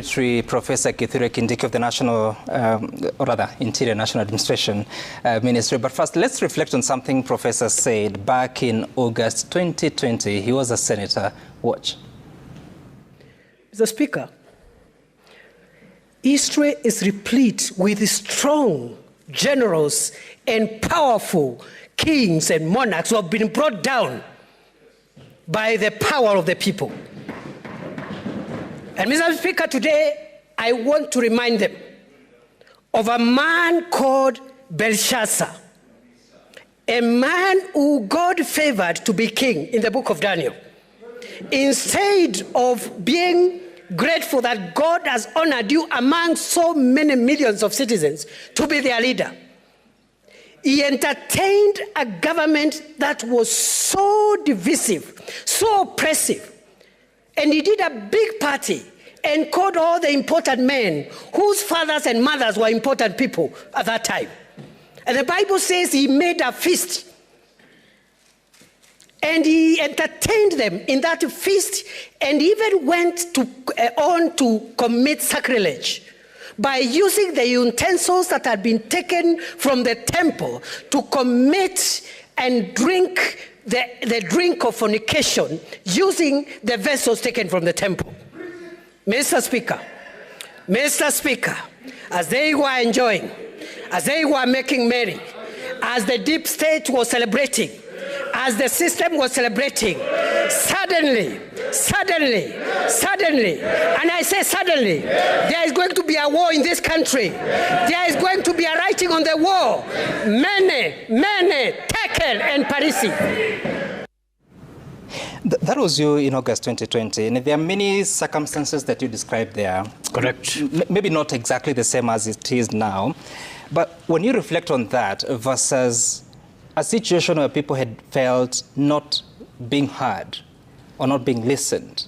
Professor Kindiki of the National, or rather Interior National Administration Ministry. But first, let's reflect on something Professor said back in August 2020. He was a senator. Watch. Mr. Speaker, history is replete with strong, generous, and powerful kings and monarchs who have been brought down by the power of the people. And Mr. Speaker, today I want to remind them of a man called Belshazzar, a man who God favored to be king in the book of Daniel. Instead of being grateful that God has honored you among so many millions of citizens to be their leader, he entertained a government that was so divisive, so oppressive. And he did a big party and called all the important men whose fathers and mothers were important people at that time. And the Bible says he made a feast. And he entertained them in that feast and even went on to commit sacrilege by using the utensils that had been taken from the temple to commit and drink the drink of fornication using the vessels taken from the temple. Mr. Speaker, as they were enjoying, as they were making merry, as the deep state was celebrating, as the system was celebrating, suddenly, and I say suddenly, there is going to be a war in this country. There is going to be a writing on the wall. Mene, Tekel, and Parisi. That was you in August 2020, and there are many circumstances that you described there. Correct. Maybe not exactly the same as it is now, but when you reflect on that versus a situation where people had felt not being heard or not being listened,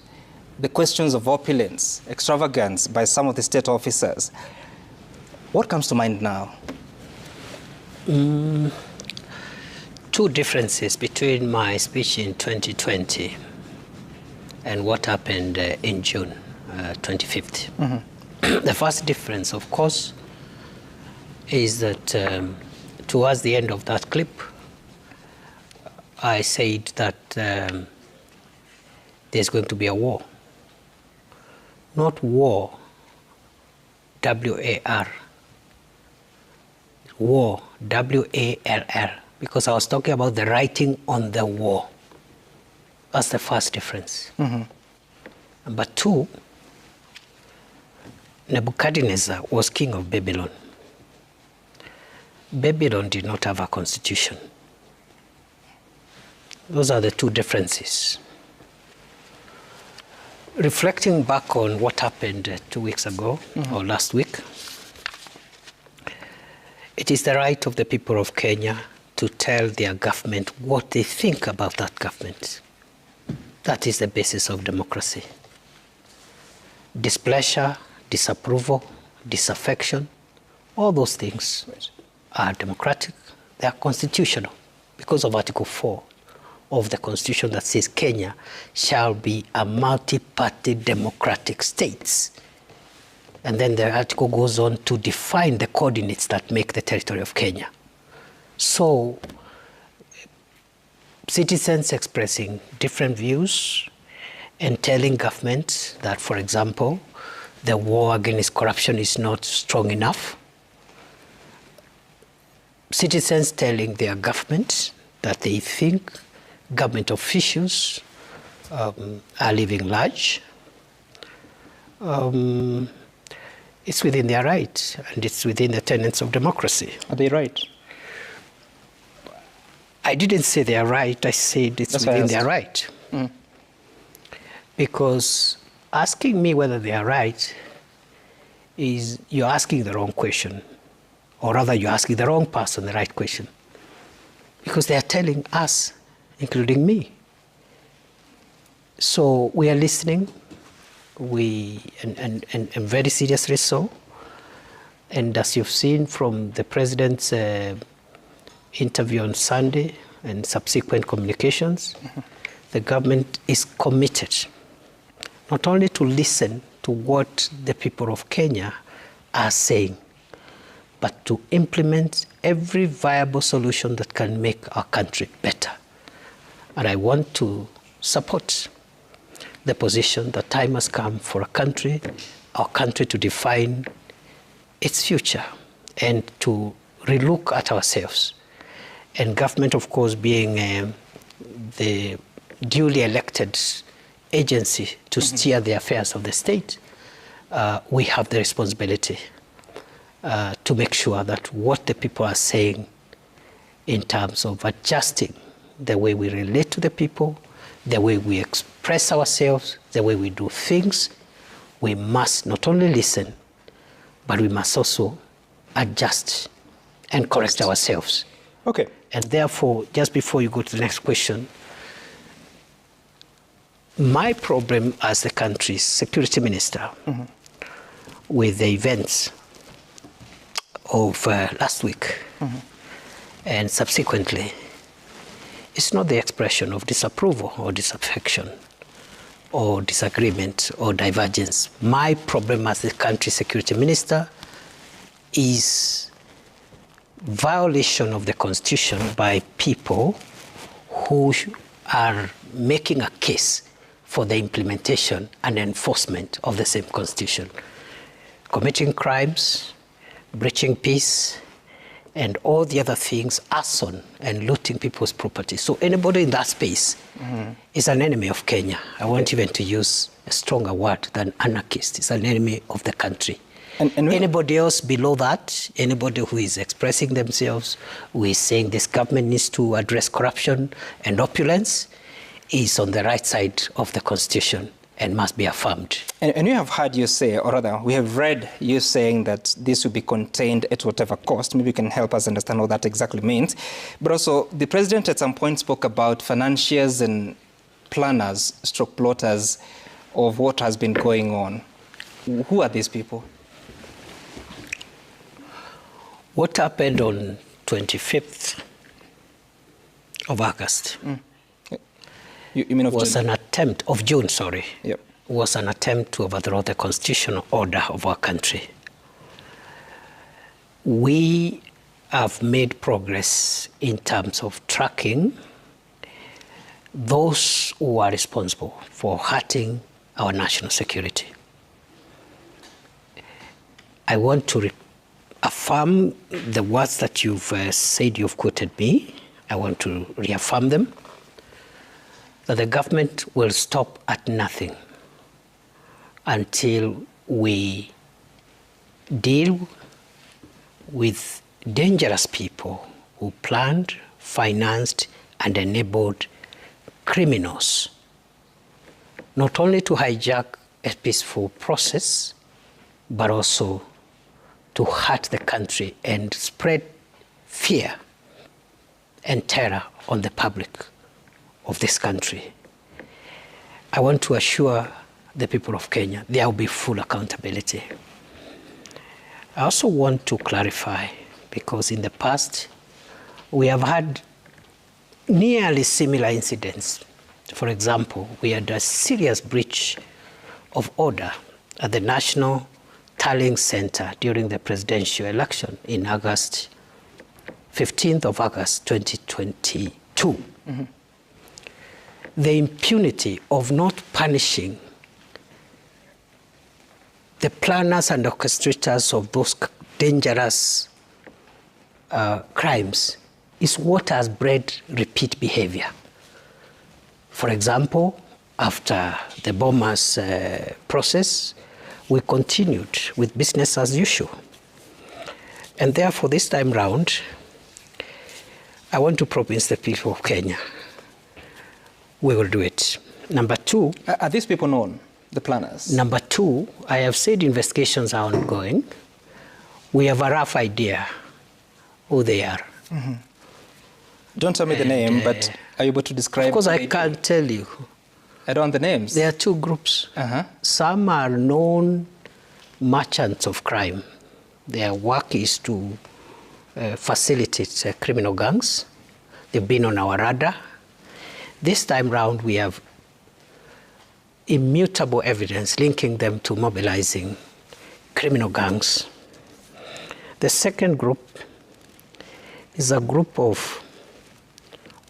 the questions of opulence, extravagance by some of the state officers, what comes to mind now? Two differences between my speech in 2020 and what happened in June 25th. Mm-hmm. The first difference, of course, is that towards the end of that clip, I said that there's going to be a war. Not war, W-A-R. War, W-A-L-L. Because I was talking about the writing on the wall. That's the first difference. Mm-hmm. Number two, Nebuchadnezzar was king of Babylon. Babylon did not have a constitution. Those are the two differences. Reflecting back on what happened 2 weeks ago, mm-hmm. or last week, it is the right of the people of Kenya to tell their government what they think about that government. That is the basis of democracy. Displeasure, disapproval, disaffection, all those things are democratic. They are constitutional because of Article 4 of the Constitution that says Kenya shall be a multi-party democratic state. And then the article goes on to define the coordinates that make the territory of Kenya. So, citizens expressing different views and telling government that, for example, the war against corruption is not strong enough. Citizens telling their government that they think government officials are living large. It's within their right, and it's within the tenets of democracy. Are they right? I didn't say they are right, I said it's within their right. Mm. Because asking me whether they are right is you're asking the wrong question. Or rather, you're asking the wrong person the right question. Because they are telling us, including me. So we are listening, and very seriously so. And as you've seen from the President's interview on Sunday and subsequent communications, mm-hmm. the government is committed not only to listen to what the people of Kenya are saying, but to implement every viable solution that can make our country better. And I want to support the position that time has come for our country to define its future and to relook at ourselves. And government, of course, being the duly elected agency to steer the affairs of the state, we have the responsibility to make sure that what the people are saying in terms of adjusting the way we relate to the people, the way we express ourselves, the way we do things, we must not only listen, but we must also adjust and correct ourselves. Okay. And therefore, just before you go to the next question, my problem as the country's security minister with the events of last week and subsequently, it's not the expression of disapproval or disaffection or disagreement or divergence. My problem as the country's security minister is violation of the Constitution by people who are making a case for the implementation and enforcement of the same Constitution, committing crimes, breaching peace, and all the other things, arson and looting people's property. So anybody in that space is an enemy of Kenya. I want even to use a stronger word than anarchist. It's an enemy of the country. And anybody else below that, anybody who is expressing themselves, who is saying this government needs to address corruption and opulence, is on the right side of the Constitution and must be affirmed. And we have heard you say, or rather, we have read you saying that this will be contained at whatever cost. Maybe you can help us understand what that exactly means. But also, the president at some point spoke about financiers and planners, stroke plotters of what has been going on. Who are these people? What happened on 25th of August You mean of was June? an attempt of June, sorry. Yep. Was an attempt to overthrow the constitutional order of our country. We have made progress in terms of tracking those who are responsible for hurting our national security. I want to affirm the words that you've said, you've quoted me. I want to reaffirm them, that the government will stop at nothing until we deal with dangerous people who planned, financed, and enabled criminals, not only to hijack a peaceful process, but also to hurt the country and spread fear and terror on the public of this country. I want to assure the people of Kenya there will be full accountability. I also want to clarify, because in the past we have had nearly similar incidents. For example, we had a serious breach of order at the National Tallying Center during the presidential election in August, 15th of August 2022. The impunity of not punishing the planners and orchestrators of those dangerous crimes is what has bred repeat behavior. For example, after the bombers process, we continued with business as usual. And therefore, this time round, I want to promise the people of Kenya, we will do it. Number two... Are these people known, the planners? Number two, I have said investigations are ongoing. We have a rough idea who they are. Don't tell me the name, but are you able to describe? Of course, I can't tell you. I don't want the names. There are two groups. Some are known merchants of crime. Their work is to facilitate criminal gangs. They've been on our radar. This time round, we have immutable evidence linking them to mobilizing criminal gangs. The second group is a group of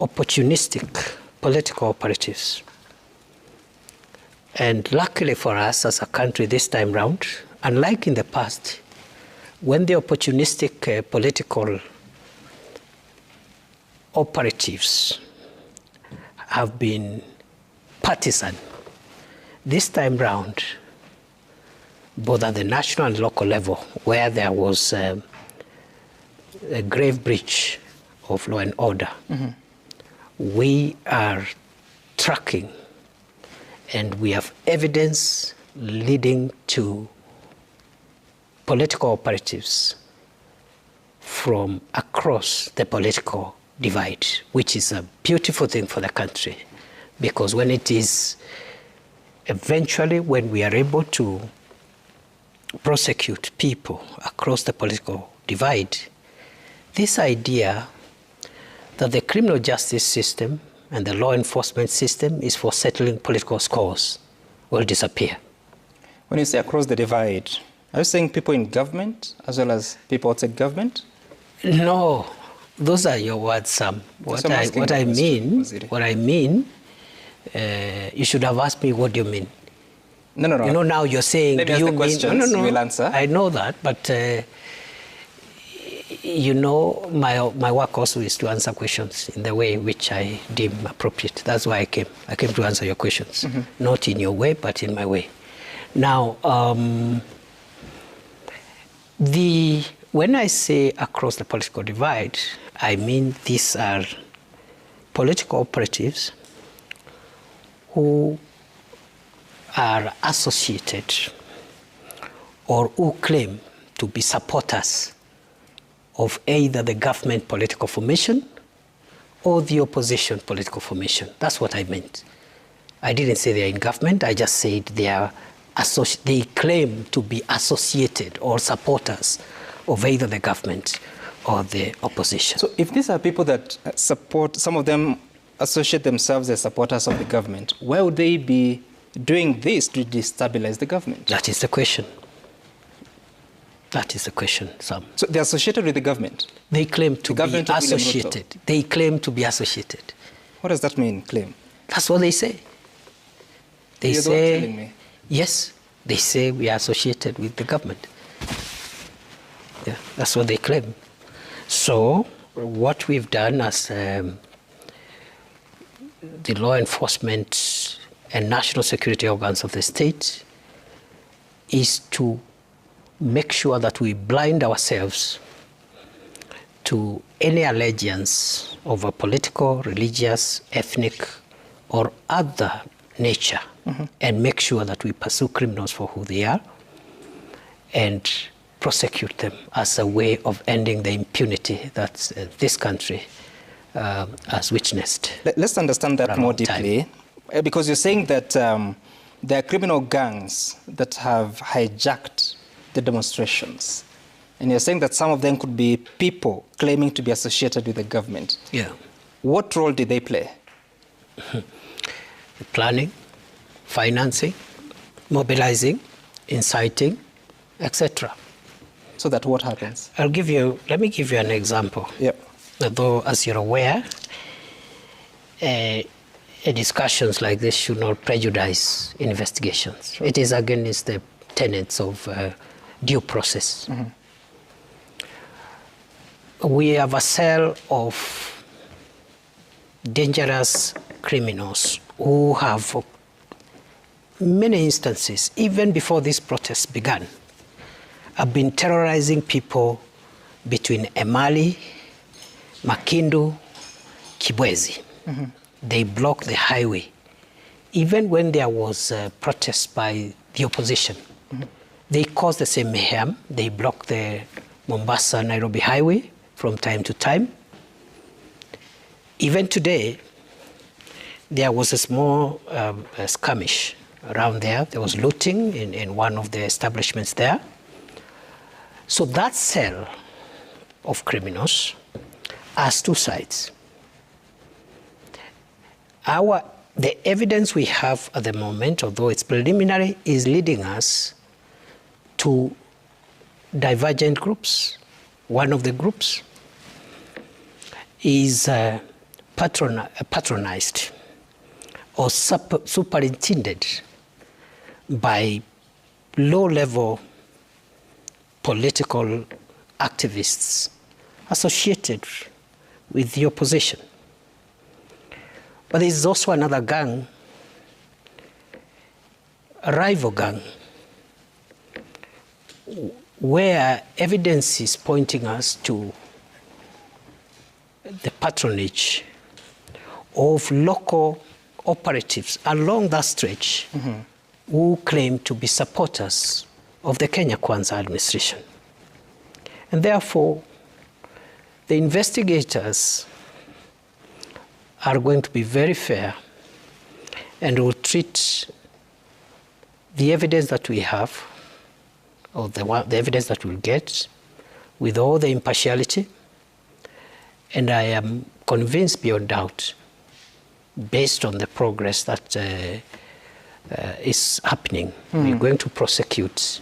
opportunistic political operatives. And luckily for us as a country this time round, unlike in the past, when the opportunistic political operatives have been partisan, this time round, both at the national and local level, where there was a grave breach of law and order, we are tracking and we have evidence leading to political operatives from across the political divide, which is a beautiful thing for the country, because when it is eventually, when we are able to prosecute people across the political divide, this idea that the criminal justice system and the law enforcement system is for settling political scores will disappear. When you say across the divide, are you saying people in government as well as people outside government? No, those are your words, Sam. What I mean, you should have asked me, what do you mean? No. You know, now you're saying, let me ask the questions, you will answer. I know that, but you know, my work also is to answer questions in the way which I deem appropriate. That's why I came. I came to answer your questions, not in your way, but in my way. Now, when I say across the political divide, I mean these are political operatives who are associated or who claim to be supporters of either the government political formation or the opposition political formation. That's what I meant. I didn't say they're in government, I just said they claim to be associated or supporters of either the government or the opposition. So if these are people that support, some of them associate themselves as supporters of the government, why would they be doing this to destabilize the government? That is the question. That is the question, Sam. So they're associated with the government? They claim to be associated. They claim to be associated. What does that mean, claim? That's what they say. They You're say, telling me. Yes, they say we are associated with the government. Yeah, that's what they claim. So what we've done as the law enforcement and national security organs of the state is to make sure that we blind ourselves to any allegiance of a political, religious, ethnic, or other nature, and make sure that we pursue criminals for who they are and prosecute them as a way of ending the impunity that this country has witnessed. Let's understand that more deeply, because you're saying that there are criminal gangs that have hijacked the demonstrations. And you're saying that some of them could be people claiming to be associated with the government. Yeah. What role did they play? Planning, financing, mobilizing, inciting, etc. So that what happens? Let me give you an example. Yep. Although, as you're aware, discussions like this should not prejudice investigations. Sure. It is against the tenets of due process. We have a cell of dangerous criminals who have many instances, even before these protests began, have been terrorizing people between Emali, Makindu, Kibwezi. They blocked the highway. Even when there was a protest by the opposition, they caused the same mayhem. They blocked the Mombasa-Nairobi highway from time to time. Even today, there was a small skirmish around there. There was looting in one of the establishments there. So that cell of criminals has two sides. Our The evidence we have at the moment, although it's preliminary, is leading us to divergent groups. One of the groups is patronized or superintended by low-level political activists associated with the opposition. But there is also another gang, a rival gang, where evidence is pointing us to the patronage of local operatives along that stretch who claim to be supporters of the Kenya Kwanza administration. And therefore, the investigators are going to be very fair and will treat the evidence that we have, or the evidence that we'll get, with all the impartiality. And I am convinced beyond doubt, based on the progress that is happening, we're going to prosecute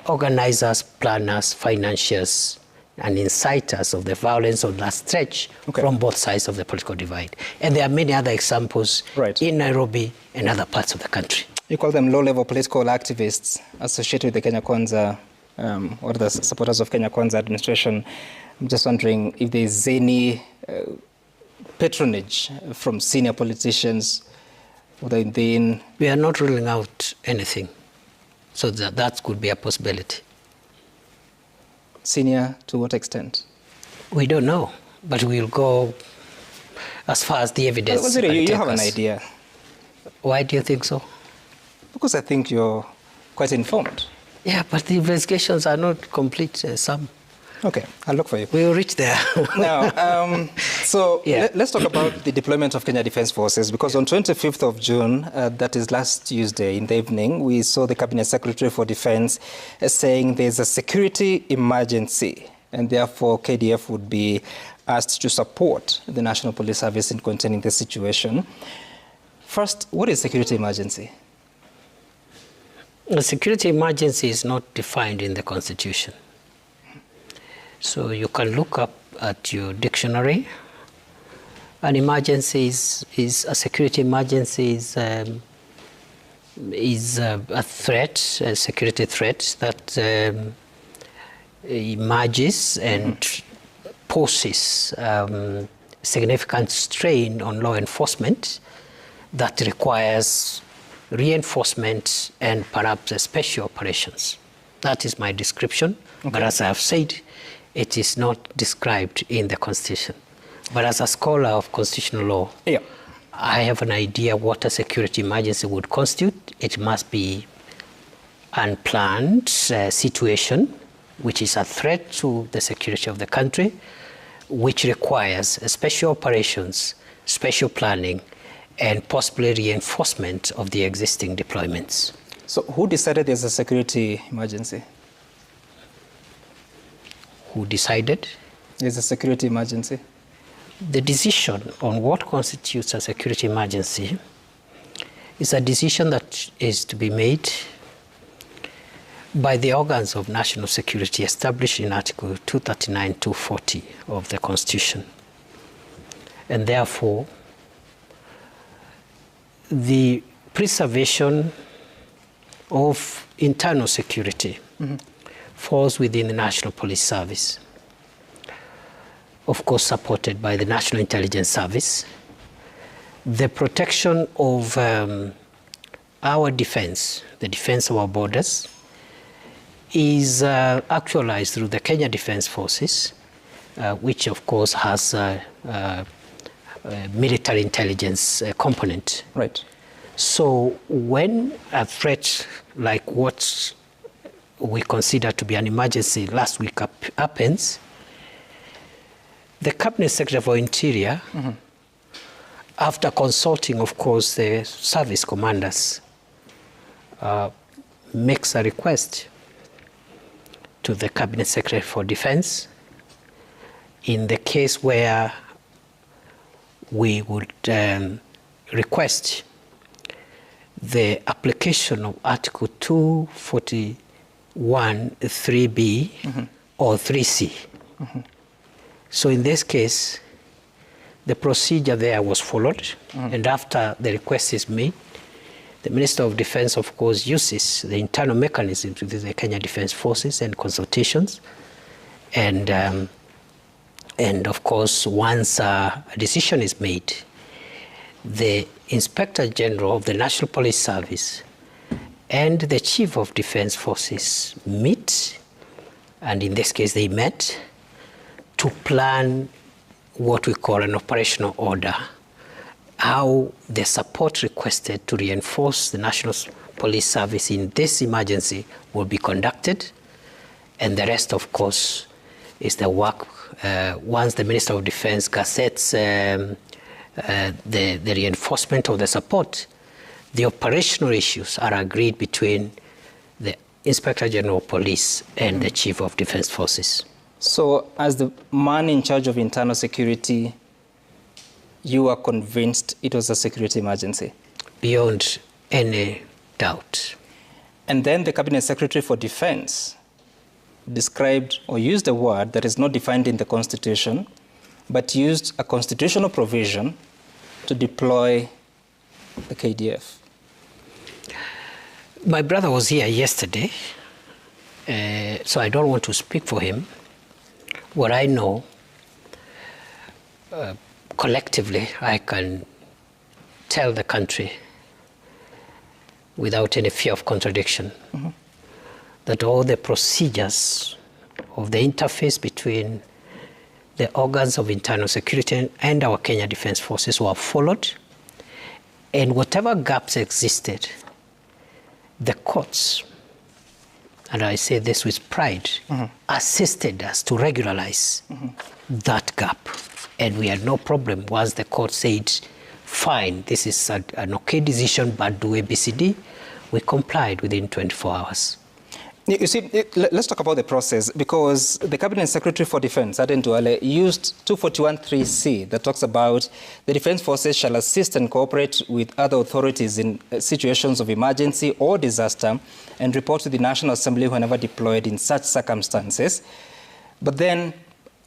organizers, planners, financiers, and inciters of the violence on that stretch from both sides of the political divide. And there are many other examples in Nairobi and other parts of the country. You call them low-level political activists associated with the Kenya Kwanza, or the supporters of Kenya Kwanza administration. I'm just wondering if there's any patronage from senior politicians. We are not ruling out anything, so that could be a possibility. Senior to what extent? We don't know, but we'll go as far as the evidence. You have an idea. Why do you think so? Because I think you're quite informed. Yeah, but the investigations are not complete, some. Okay, I'll look for you. We'll reach there. Now, let's talk about the deployment of Kenya Defence Forces, because on 25th of June, that is last Tuesday in the evening, we saw the Cabinet Secretary for Defence saying there's a security emergency, and therefore KDF would be asked to support the National Police Service in containing the situation. First, what is security emergency? A security emergency is not defined in the Constitution. So you can look up at your dictionary. An emergency is a security emergency is a threat, a security threat that emerges and poses significant strain on law enforcement that requires reinforcement and perhaps special operations. That is my description, but as I have said, it is not described in the Constitution. But as a scholar of constitutional law, I have an idea what a security emergency would constitute. It must be an unplanned situation, which is a threat to the security of the country, which requires special operations, special planning, and possibly reinforcement of the existing deployments. So who decided there's a security emergency? Who decided? There's a security emergency. The decision on what constitutes a security emergency is a decision that is to be made by the organs of national security established in Article 239, 240 of the Constitution. And therefore, the preservation of internal security falls within the National Police Service, of course supported by the National Intelligence Service. The protection of our defense, the defense of our borders, is actualized through the Kenya Defence Forces, which of course has a military intelligence component. Right. So when a threat like what we consider to be an emergency last week happens, the Cabinet Secretary for Interior, after consulting, of course, the service commanders, makes a request to the Cabinet Secretary for Defense in the case where we would request the application of Article 241 3B or 3C. So in this case, the procedure there was followed, and after the request is made, the Minister of Defense, of course, uses the internal mechanisms within the Kenya Defense Forces and consultations. And of course, once a decision is made, the Inspector General of the National Police Service and the Chief of Defense Forces meet, and in this case they met, to plan what we call an operational order, how the support requested to reinforce the National Police Service in this emergency will be conducted. And the rest, of course, is the work. Once the Minister of Defense gazettes the reinforcement of the support, the operational issues are agreed between the Inspector General of Police and the Chief of Defense Forces. So, as the man in charge of internal security, you are convinced it was a security emergency? Beyond any doubt. And then the Cabinet Secretary for Defense described or used a word that is not defined in the Constitution, but used a constitutional provision to deploy the KDF. My brother was here yesterday, so I don't want to speak for him. What I know, collectively, I can tell the country without any fear of contradiction that all the procedures of the interface between the organs of internal security and our Kenya Defense Forces were followed, and whatever gaps existed, the courts, and I say this with pride, assisted us to regularize that gap. And we had no problem once the court said, fine, this is an okay decision, but do ABCD. We complied within 24 hours. You see, let's talk about the process, because the Cabinet Secretary for Defense, Aden Duale, used 241.3c that talks about the Defense Forces shall assist and cooperate with other authorities in situations of emergency or disaster and report to the National Assembly whenever deployed in such circumstances. But then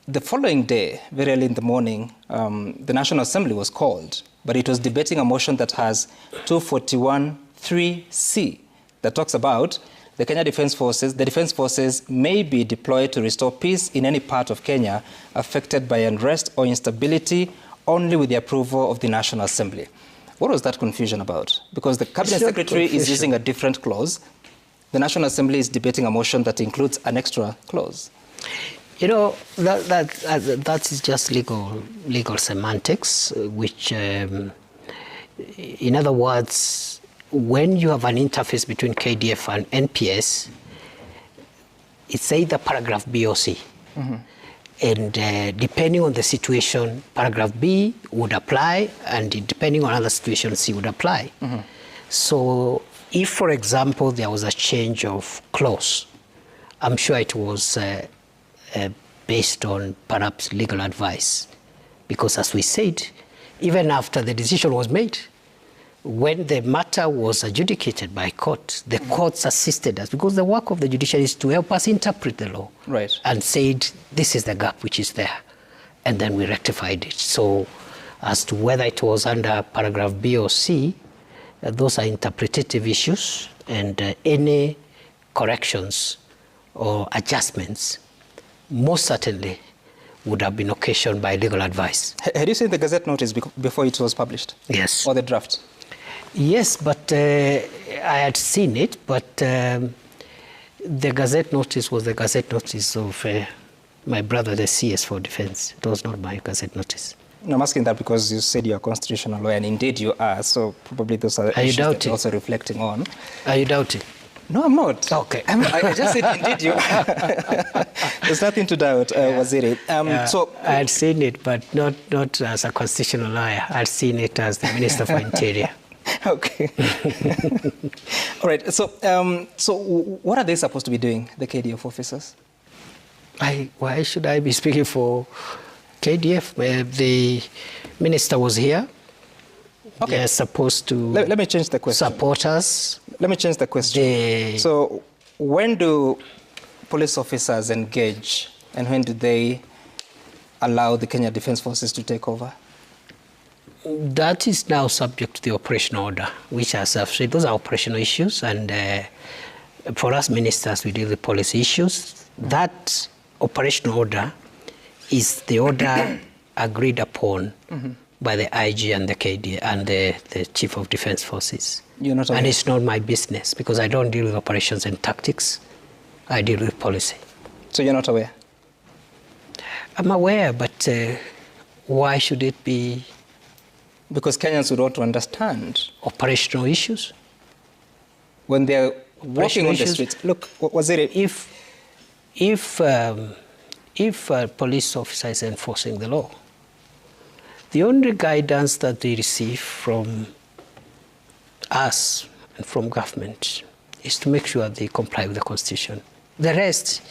the following day, very early in the morning, the National Assembly was called, but it was debating a motion that has 241.3c that talks about the Kenya Defense Forces, the Defense Forces may be deployed to restore peace in any part of Kenya affected by unrest or instability only with the approval of the National Assembly. What was that confusion about? Because the Cabinet Secretary is using a different clause. The National Assembly is debating a motion that includes an extra clause. You know, that is just legal semantics, which, in other words, when you have an interface between KDF and NPS, it's either paragraph B or C. And depending on the situation, paragraph B would apply, and depending on other situations, C would apply. So if, for example, there was a change of clause, I'm sure it was based on perhaps legal advice. Because as we said, even after the decision was made, when the matter was adjudicated by court, the courts assisted us, because the work of the judiciary is to help us interpret the law. Right. And said, this is the gap which is there. And then we rectified it. So as to whether it was under paragraph B or C, those are interpretative issues, and any corrections or adjustments most certainly would have been occasioned by legal advice. Had you seen the Gazette notice before it was published? Yes. Or the draft? Yes, but I had seen it, but the Gazette notice was the Gazette notice of my brother, the CS for Defense. It was not my Gazette notice. No, I'm asking that because you said you're a constitutional lawyer, and indeed you are, so probably those are issues that you're also reflecting on. Are you doubting? No, I'm not. Okay. I just said indeed you are. There's nothing to doubt, Waziri. So I had seen it, but not as a constitutional lawyer. I had seen it as the Minister for Interior. Okay. All right. So, so what are they supposed to be doing, the KDF officers? Why should I be speaking for KDF? The minister was here Okay. They're supposed to let me change the question. support us. Let me change the question. So when do police officers engage and when do they allow the Kenya Defence Forces to take over? That is now subject to the operational order, which as I've said, those are operational issues. And for us ministers, we deal with policy issues. That operational order is the order agreed upon by the IG and the KD and the Chief of Defence Forces. You're not aware? And it's not my business because I don't deal with operations and tactics. I deal with policy. So you're not aware? I'm aware, but why should it be? Because Kenyans would want to understand. Operational issues? When they're walking on the streets. Look, was it? If a police officer is enforcing the law, the only guidance that they receive from us and from government is to make sure they comply with the Constitution. The rest,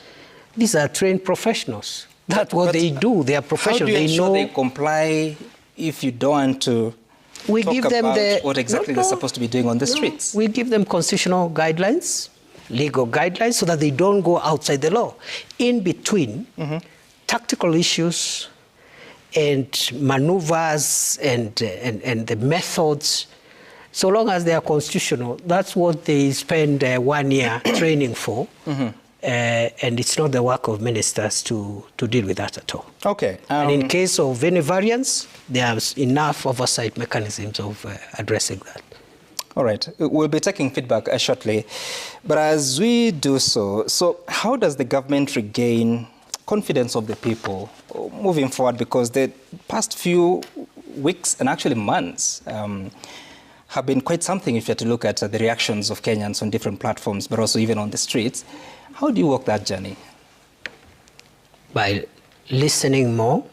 these are trained professionals. That's what they do. They are professionals. How do you ensure they comply if you don't want to talk about what exactly they're supposed to be doing on the streets? We give them constitutional guidelines, legal guidelines, so that they don't go outside the law. In between, tactical issues and maneuvers and the methods, so long as they are constitutional, that's what they spend 1 year training for. And it's not the work of ministers to deal with that at all. Okay. And in case of any variance, there's enough oversight mechanisms of addressing that. All right. We'll be taking feedback shortly. But as we do so how does the government regain confidence of the people moving forward? Because the past few weeks and actually months have been quite something if you had to look at the reactions of Kenyans on different platforms, but also even on the streets. How do you walk that journey? By listening more,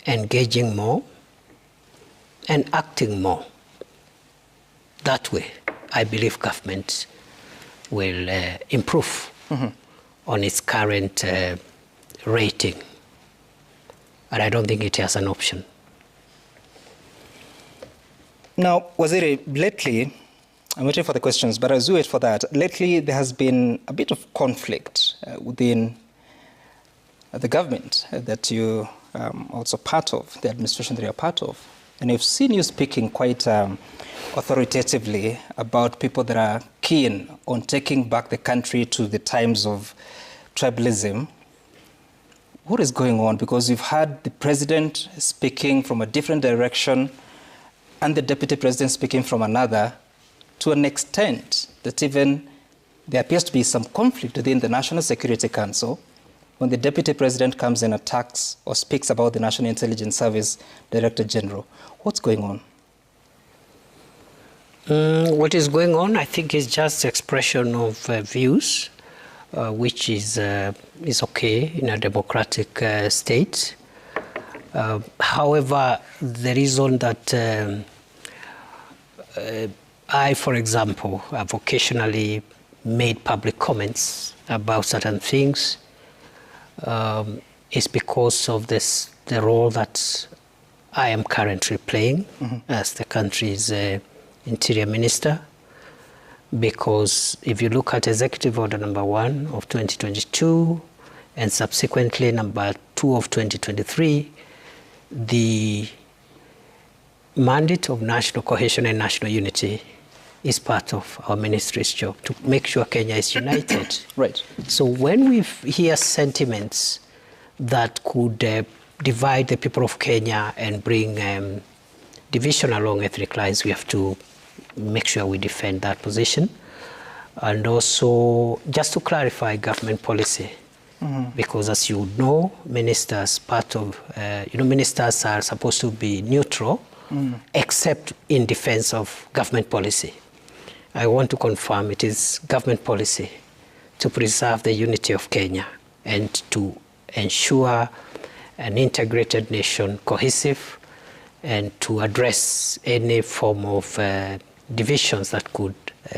engaging more, and acting more. That way, I believe government will improve on its current rating. And I don't think it has an option. Now, Waziri, lately, I'm waiting for the questions, but as we wait for that, lately there has been a bit of conflict within the government that you also part of, the administration that you're part of. And I've seen you speaking quite authoritatively about people that are keen on taking back the country to the times of tribalism. What is going on? Because you've had the president speaking from a different direction and the deputy president speaking from another, to an extent that even there appears to be some conflict within the National Security Council when the deputy president comes and attacks or speaks about the National Intelligence Service Director General. What's going on? What is going on, I think, is just expression of views, which is okay in a democratic state. However, the reason that I, for example, have occasionally made public comments about certain things is because of the role that I am currently playing as the country's Interior Minister. Because if you look at Executive Order number 1 of 2022 and subsequently number 2 of 2023, the mandate of national cohesion and national unity is part of our ministry's job, to make sure Kenya is united. Right. So when we hear sentiments that could divide the people of Kenya and bring division along ethnic lines, we have to make sure we defend that position. And also, just to clarify government policy, because as you know, ministers ministers are supposed to be neutral, except in defense of government policy. I want to confirm it is government policy to preserve the unity of Kenya and to ensure an integrated nation, cohesive, and to address any form of divisions that could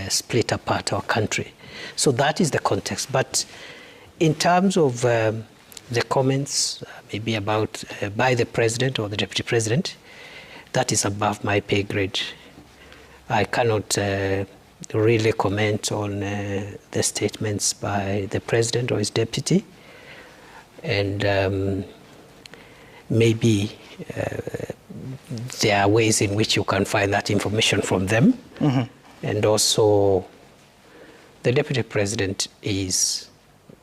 split apart our country. So that is the context. But in terms of the comments maybe about by the president or the deputy president, that is above my pay grade. I cannot really comment on the statements by the president or his deputy. And maybe there are ways in which you can find that information from them. Mm-hmm. And also, the deputy president is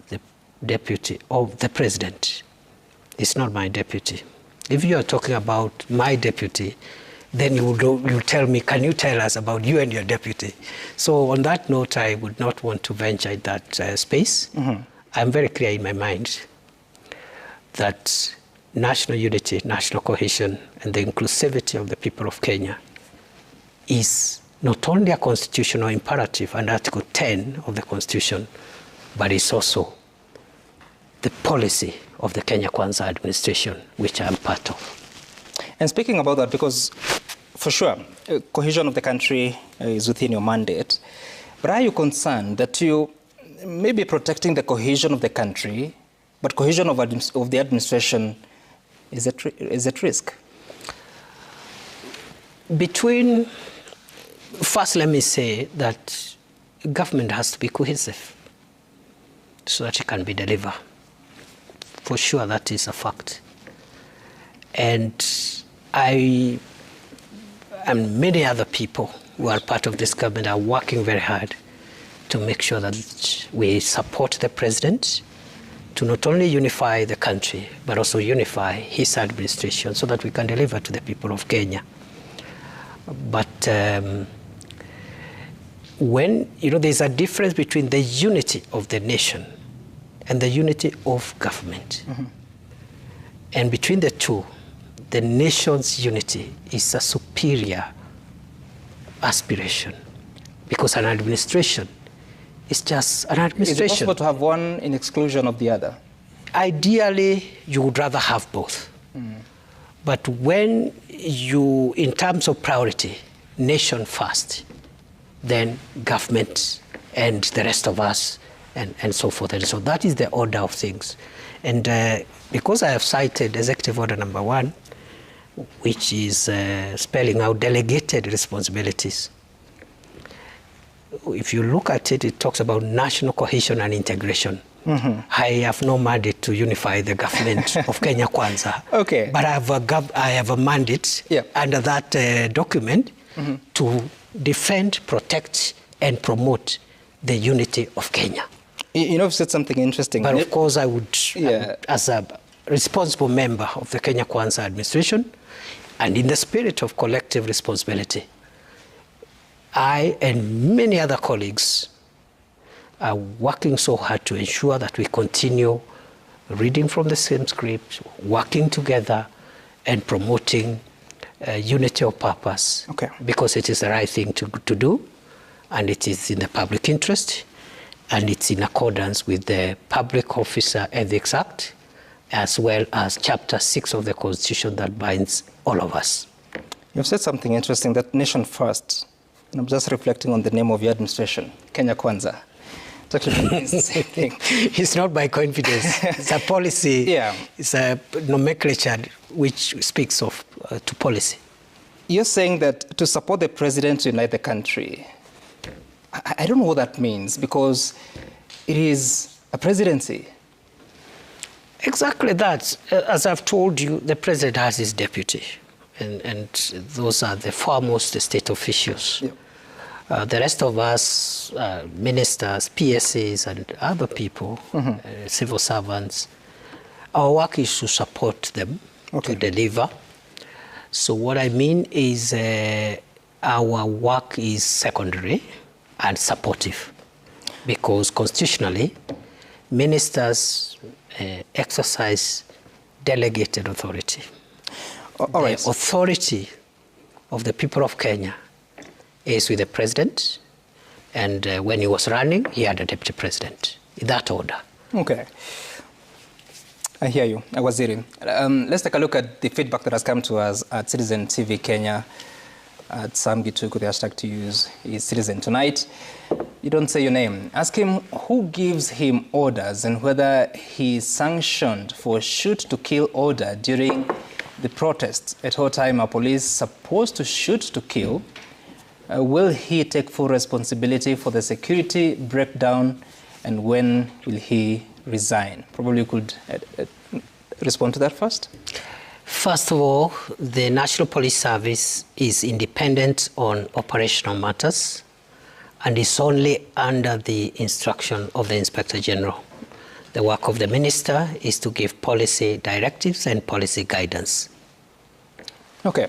the deputy of the president. It's not my deputy. If you are talking about my deputy, then you tell me, can you tell us about you and your deputy? So on that note, I would not want to venture in that space. Mm-hmm. I'm very clear in my mind that national unity, national cohesion, and the inclusivity of the people of Kenya is not only a constitutional imperative under Article 10 of the Constitution, but it's also the policy of the Kenya Kwanza administration, which I'm part of. And speaking about that, because for sure, cohesion of the country is within your mandate, but are you concerned that you may be protecting the cohesion of the country, but cohesion of the administration is at risk? First, let me say that government has to be cohesive so that it can be delivered. For sure, that is a fact. And I and many other people who are part of this government are working very hard to make sure that we support the president to not only unify the country, but also unify his administration so that we can deliver to the people of Kenya. But there's a difference between the unity of the nation and the unity of government. Mm-hmm. And between the two, the nation's unity is a superior aspiration, because an administration is just an administration. Is it possible to have one in exclusion of the other? Ideally, you would rather have both. Mm. But when you, in terms of priority, nation first, then government and the rest of us, and so forth. And so that is the order of things. And because I have cited Executive Order Number 1, which is spelling out delegated responsibilities, if you look at it, it talks about national cohesion and integration. Mm-hmm. I have no mandate to unify the government of Kenya Kwanza. Okay. But I have a mandate under that document mm-hmm. to defend, protect, and promote the unity of Kenya. You've said something interesting. But of course, I would, as a responsible member of the Kenya Kwanza administration, and in the spirit of collective responsibility, I and many other colleagues are working so hard to ensure that we continue reading from the same script, working together, and promoting unity of purpose. Okay. Because it is the right thing to do, and it is in the public interest, and it's in accordance with the Public Officer Ethics Act, as well as Chapter 6 of the Constitution that binds all of us. You've said something interesting, that nation first. And I'm just reflecting on the name of your administration, Kenya Kwanza. It's actually the same thing. It's not by coincidence. It's a policy. Yeah. It's a nomenclature which speaks of to policy. You're saying that to support the president to unite the country, I don't know what that means, because it is a presidency. Exactly that. As I've told you, the president has his deputy, and those are the foremost state officials. Yep. The rest of us, ministers, PSAs, and other people, mm-hmm. Civil servants, our work is to support them to deliver. So what I mean is our work is secondary and supportive, because constitutionally, ministers exercise delegated authority. All right. The authority of the people of Kenya is with the president, and when he was running, he had a deputy president, in that order. Okay. I hear you, Waziri. Let's take a look at the feedback that has come to us at Citizen TV Kenya, at Sam Gituku, the hashtag to use is Citizen Tonight. You don't say your name. Ask him who gives him orders and whether he sanctioned for shoot-to-kill order during the protests, at what time are police supposed to shoot to kill? Will he take full responsibility for the security breakdown, and when will he resign? Probably you could respond to that first. First of all, the National Police Service is independent on operational matters and is only under the instruction of the Inspector General. The work of the minister is to give policy directives and policy guidance. Okay.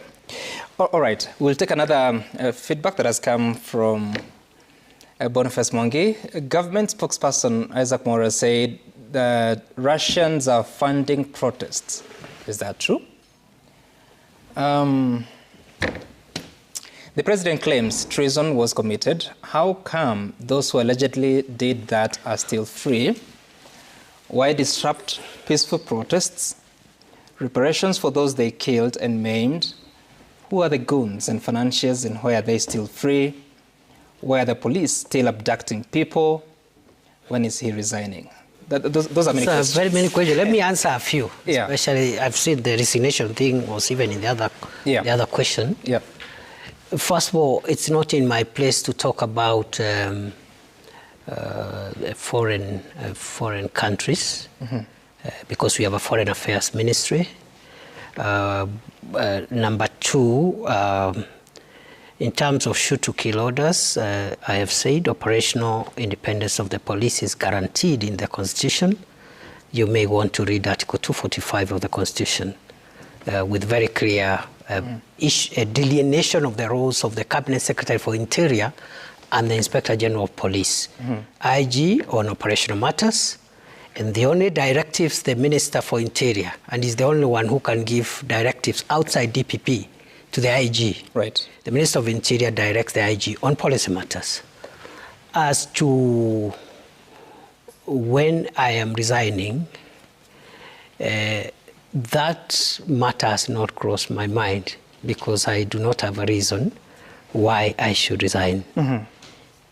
All right. We'll take another feedback that has come from Boniface Mwangi. Government spokesperson Isaac Mora said that Russians are funding protests. Is that true? The president claims treason was committed. How come those who allegedly did that are still free? Why disrupt peaceful protests? Reparations for those they killed and maimed? Who are the goons and financiers, and why are they still free? Why are the police still abducting people? When is he resigning? Those are many questions. Very many questions. Let me answer a few. Yeah. Especially, I've seen the resignation thing was even in the other question. Yeah. First of all, it's not in my place to talk about foreign countries, because we have a foreign affairs ministry. Number two, in terms of shoot-to-kill orders, I have said operational independence of the police is guaranteed in the Constitution. You may want to read Article 245 of the Constitution with very clear delineation of the roles of the Cabinet Secretary for Interior and the Inspector General of Police. IG on operational matters, and the only directives the Minister for Interior, and is the only one who can give directives outside DPP, to the IG. Right. The Minister of Interior directs the IG on policy matters. As to when I am resigning, that matter has not crossed my mind, because I do not have a reason why I should resign.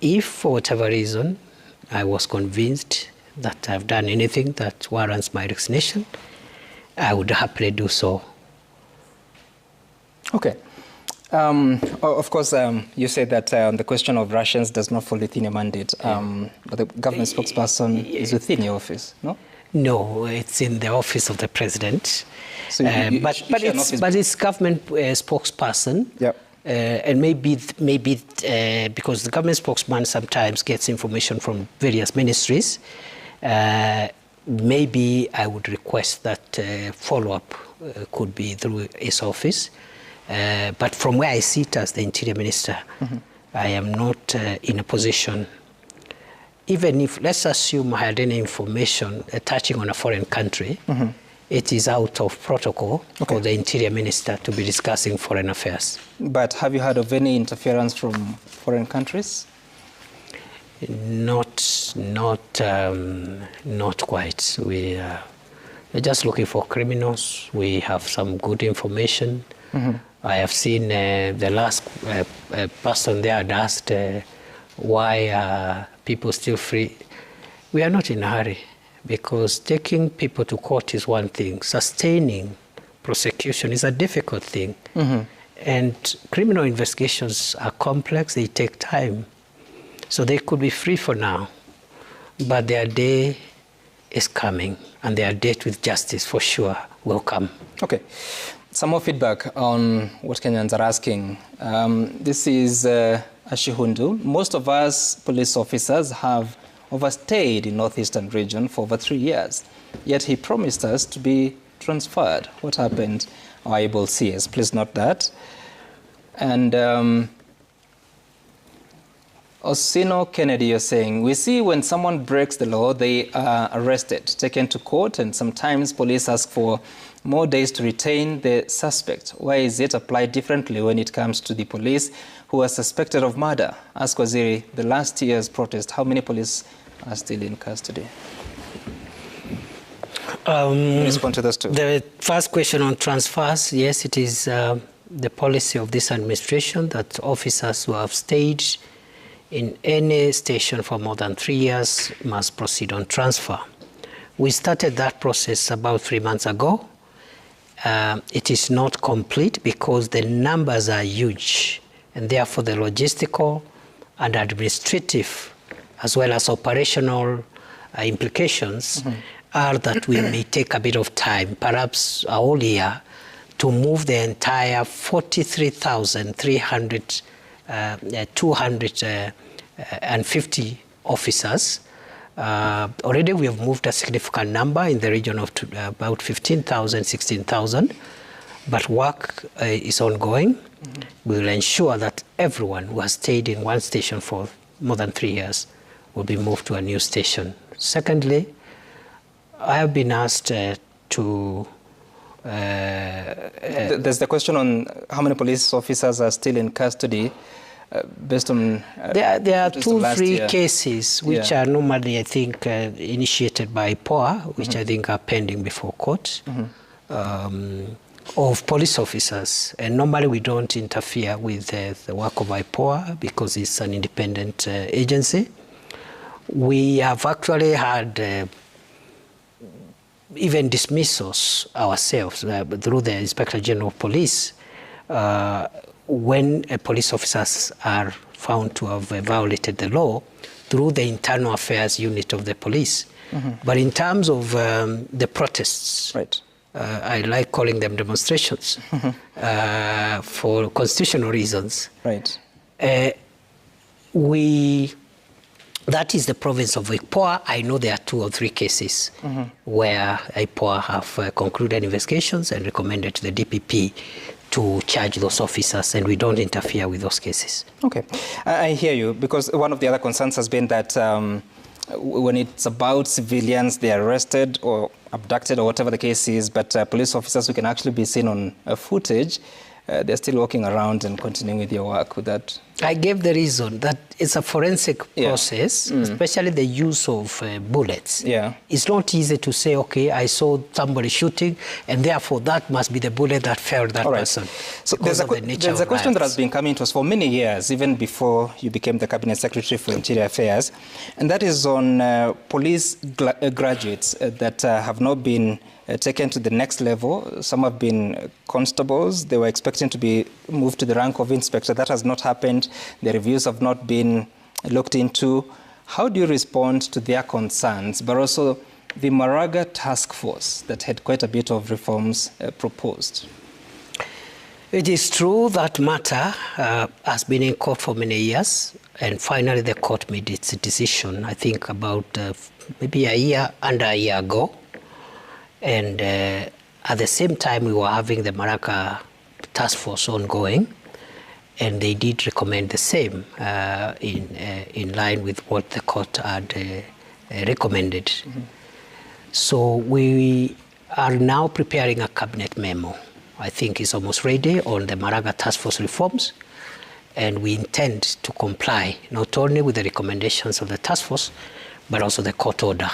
If, for whatever reason, I was convinced that I've done anything that warrants my resignation, I would happily do so. Okay. Of course, you said that the question of Russians does not fall within your mandate, but the government spokesperson is within your office, no? No, it's in the office of the president. So but it's government spokesperson. Yep. And maybe because the government spokesman sometimes gets information from various ministries, maybe I would request that follow-up could be through his office. But from where I sit as the Interior Minister, I am not in a position, even if, let's assume I had any information touching on a foreign country, it is out of protocol for the Interior Minister to be discussing foreign affairs. But have you heard of any interference from foreign countries? Not quite. We're just looking for criminals. We have some good information. I have seen the last person there had asked why are people still free. We are not in a hurry, because taking people to court is one thing. Sustaining prosecution is a difficult thing. And criminal investigations are complex, they take time. So they could be free for now, but their day is coming, and their date with justice for sure will come. Okay. Some more feedback on what Kenyans are asking. This is Ashihundu. Most of us police officers have overstayed in Northeastern region for over 3 years, yet he promised us to be transferred. What happened? Our able CS, please note that. And Osino Kennedy, you're saying, we see when someone breaks the law, they are arrested, taken to court, and sometimes police ask for more days to retain the suspect. Why is it applied differently when it comes to the police who are suspected of murder? Ask Waziri, the last year's protest, how many police are still in custody? Respond to those two. The first question on transfers, yes, it is the policy of this administration that officers who have stayed in any station for more than 3 years must proceed on transfer. We started that process about 3 months ago, it is not complete because the numbers are huge, and therefore the logistical and administrative as well as operational implications are that we may take a bit of time, perhaps a whole year, to move the entire 250 officers. Already we have moved a significant number in the region of about 15,000, 16,000, but work is ongoing. We will ensure that everyone who has stayed in one station for more than 3 years will be moved to a new station. Secondly, I have been asked to... There's the question on how many police officers are still in custody based on... there are 2-3 cases which are normally, I think, initiated by POA, which I think are pending before court, of police officers. And normally we don't interfere with the work of IPOA because it's an independent agency. We have actually had even dismissals ourselves through the Inspector General of Police when police officers are found to have violated the law through the internal affairs unit of the police. But in terms of the protests, I like calling them demonstrations for constitutional reasons. That is the province of IPOA. I know there are 2 or 3 cases where IPOA have concluded investigations and recommended to the DPP to charge those officers, and we don't interfere with those cases. Okay, I hear you, because one of the other concerns has been that when it's about civilians, they are arrested or abducted or whatever the case is, but police officers who can actually be seen on footage, they're still walking around and continuing with your work with that. I gave the reason that it's a forensic process, especially the use of bullets. It's not easy to say, okay, I saw somebody shooting, and therefore that must be the bullet that felled that person. So there's a question that has been coming to us for many years, even before you became the Cabinet Secretary for Interior Affairs, and that is on police graduates that have not been taken to the next level. Some have been constables. They were expecting to be moved to the rank of inspector. That has not happened. The reviews have not been looked into. How do you respond to their concerns, but also the Maraga task force that had quite a bit of reforms proposed? It is true that matter has been in court for many years, and finally the court made its decision, I think about maybe under a year ago. And at the same time, we were having the Maraga task force ongoing, and they did recommend the same in line with what the court had recommended. So we are now preparing a cabinet memo. I think it's almost ready on the Maraga task force reforms, and we intend to comply not only with the recommendations of the task force, but also the court order.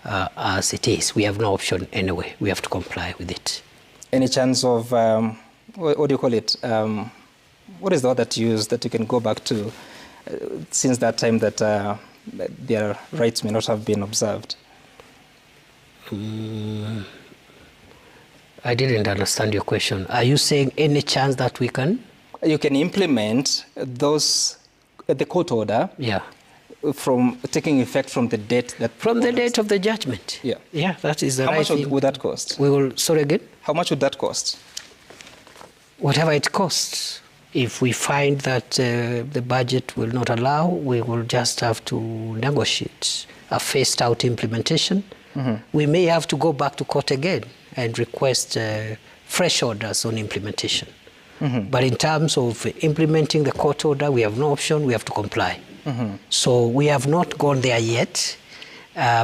As it is. We have no option anyway. We have to comply with it. Any chance of, what do you call it? What is the word that you use that you can go back to since that time that their rights may not have been observed? I didn't understand your question. Are you saying any chance that we can? You can implement those, the court order. From taking effect from the date that... From the date of the judgment. Yeah, that is the right thing. How much would that cost? We will... Sorry again? How much would that cost? Whatever it costs. If we find that the budget will not allow, we will just have to negotiate a phased-out implementation. We may have to go back to court again and request fresh orders on implementation. But in terms of implementing the court order, we have no option. We have to comply. So we have not gone there yet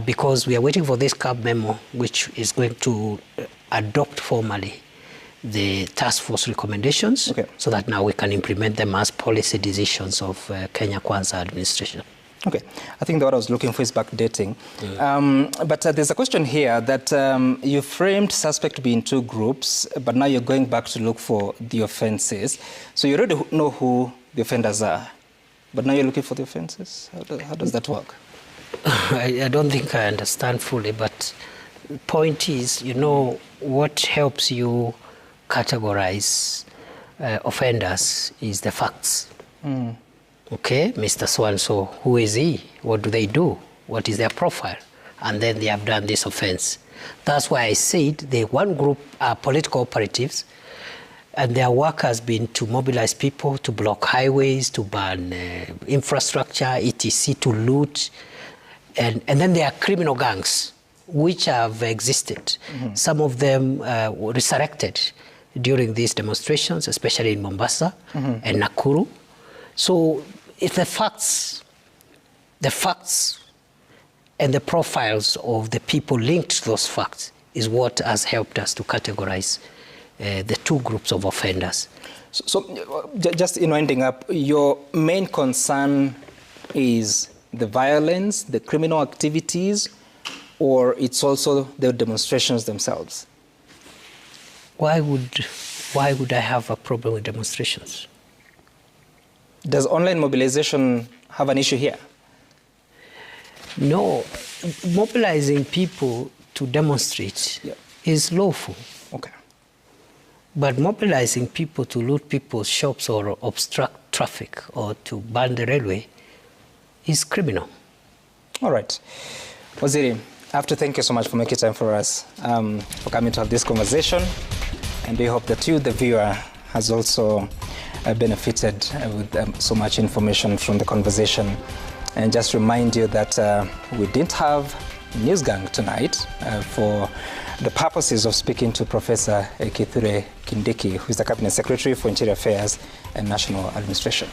because we are waiting for this CAB memo, which is going to adopt formally the task force recommendations so that now we can implement them as policy decisions of Kenya Kwanza administration. Okay, I think what I was looking for is backdating. But there's a question here that you framed suspect to be in 2 groups, but now you're going back to look for the offenses. So you already know who the offenders are. But now you're looking for the offences? How does that work? I don't think I understand fully, but point is, what helps you categorize offenders is the facts. Okay, Mr. So-and-so, who is he? What do they do? What is their profile? And then they have done this offense. That's why I said the one group are political operatives, and their work has been to mobilize people, to block highways, to ban infrastructure, etc., to loot. And then there are criminal gangs, which have existed. Some of them were resurrected during these demonstrations, especially in Mombasa and Nakuru. So it's the facts and the profiles of the people linked to those facts is what has helped us to categorize the two groups of offenders. So just in winding up, your main concern is the violence, the criminal activities, or it's also the demonstrations themselves? Why would I have a problem with demonstrations? Does online mobilization have an issue here? No, mobilizing people to demonstrate is lawful. Okay. But mobilizing people to loot people's shops or obstruct traffic or to ban the railway is criminal. All right. Waziri, I have to thank you so much for making time for us, for coming to have this conversation. And we hope that you, the viewer, has also benefited with so much information from the conversation. And just remind you that we didn't have News Gang tonight for the purposes of speaking to Professor Kindiki, who is the Cabinet Secretary for Interior Affairs and National Administration.